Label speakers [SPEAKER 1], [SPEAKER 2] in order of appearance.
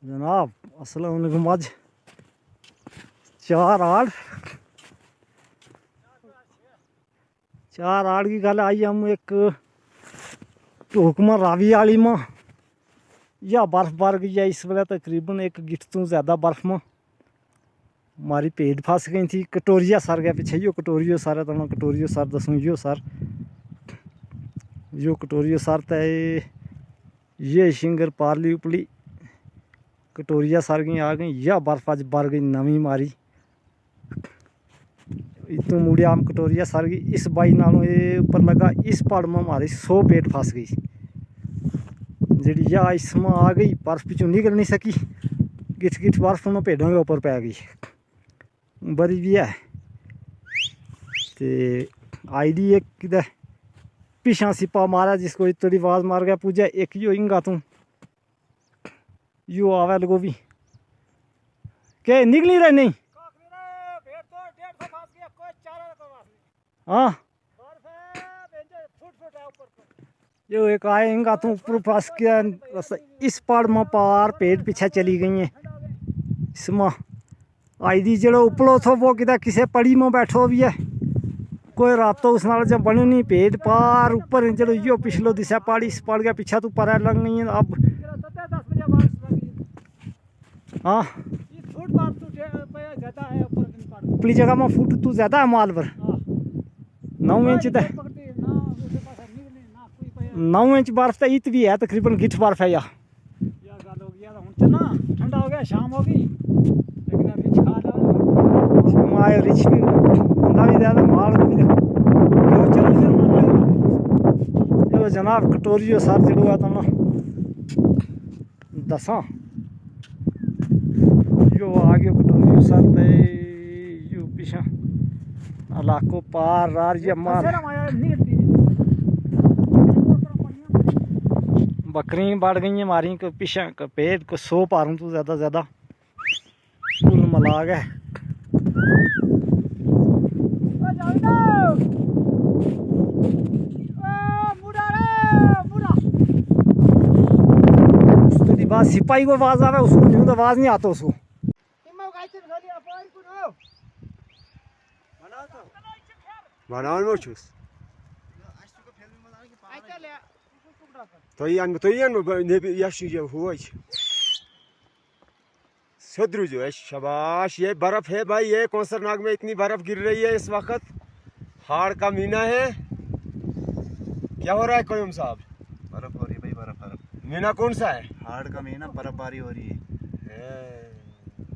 [SPEAKER 1] जनाब अस्सलाम वालेकुम। आज 4/8 की गल आई। हम एक हुकमा रावी आली मां या बर्फ बार गई है इस वेले तकरीबन 1 गिठ तो ज़्यादा बर्फ में हमारी पेट फंस गई थी। कटोरिया सर गया पीछे, यो कटोरियो सर है तो कटोरियो सर दसूँ। यो सर यो कटोरियो सर तो ये शिंगर पारली उपली कटोरिया सर गई आ गई। या बर्फ अज बर गई नवी मारी। इतों मुड़िया हम कटोरिया सर गई। इस बाई नालों ये ऊपर लगा इस पहाड़ में हमारी 100 पेट फंस गई जी। या इसमें आ गई बर्फ पिछू निकल नहीं सकी। गिठ गिठ बर्फ उन्होंने पेड़ों के ऊपर पै गई बरी भी है। तो आईडी एक किधर पिछा सिपा मारा जिसको इतनी आवाज मार गया पूजा एक यो इंगा तू यो आवे लगो भी के निकली रहे नहीं। हाँ यो एक आए इंगा तू ऊपर फंस गया। इस पहाड़ में पार पेट पीछे चली गई है। इसमें आईडी जड़ो उपलो थो वो किधर किसे पड़ी में बैठो भी है कोई रातों उस नाल जब बनो नहीं। पेट पार ऊपर चलो यो पिछलो दिशा पहाड़ी इस पहाड़ गया पीछा तू पर लग गई है। अब हाँ उपली जगह में फुट तू ज्यादा है माल पर 9 इंच 9 इंच बर्फ तो इत भी है तकरीबन गिठ बर्फ है। या ठंडा हो गया शाम होगी लेकिन रिच भी बंदा भी ज्यादा माल भी देखो। चलो जनाब कटोरियो सर जड़ुआ तुम दसा यो आ गयो कटोरियो सर ते यो पिछा इलाको पार रार ये मार बकरी बढ़ गई है मारी को पिछा पेट को 100 पारूं तो ज्यादा कुल मिला गए। बात सिपाही को आवाज आवे उसको न्यू तो आवाज नहीं आता उसको।
[SPEAKER 2] शाबाश। ये बर्फ है भाई, ये कौसरनाग में इतनी बर्फ गिर रही है इस वक्त। हाड़ का महीना है। क्या हो रहा है कोयम साहब?
[SPEAKER 3] बर्फ हो रही है भाई, बर्फ
[SPEAKER 2] महीना कौन सा है?
[SPEAKER 3] हाड़ का महीना, बर्फबारी हो रही है।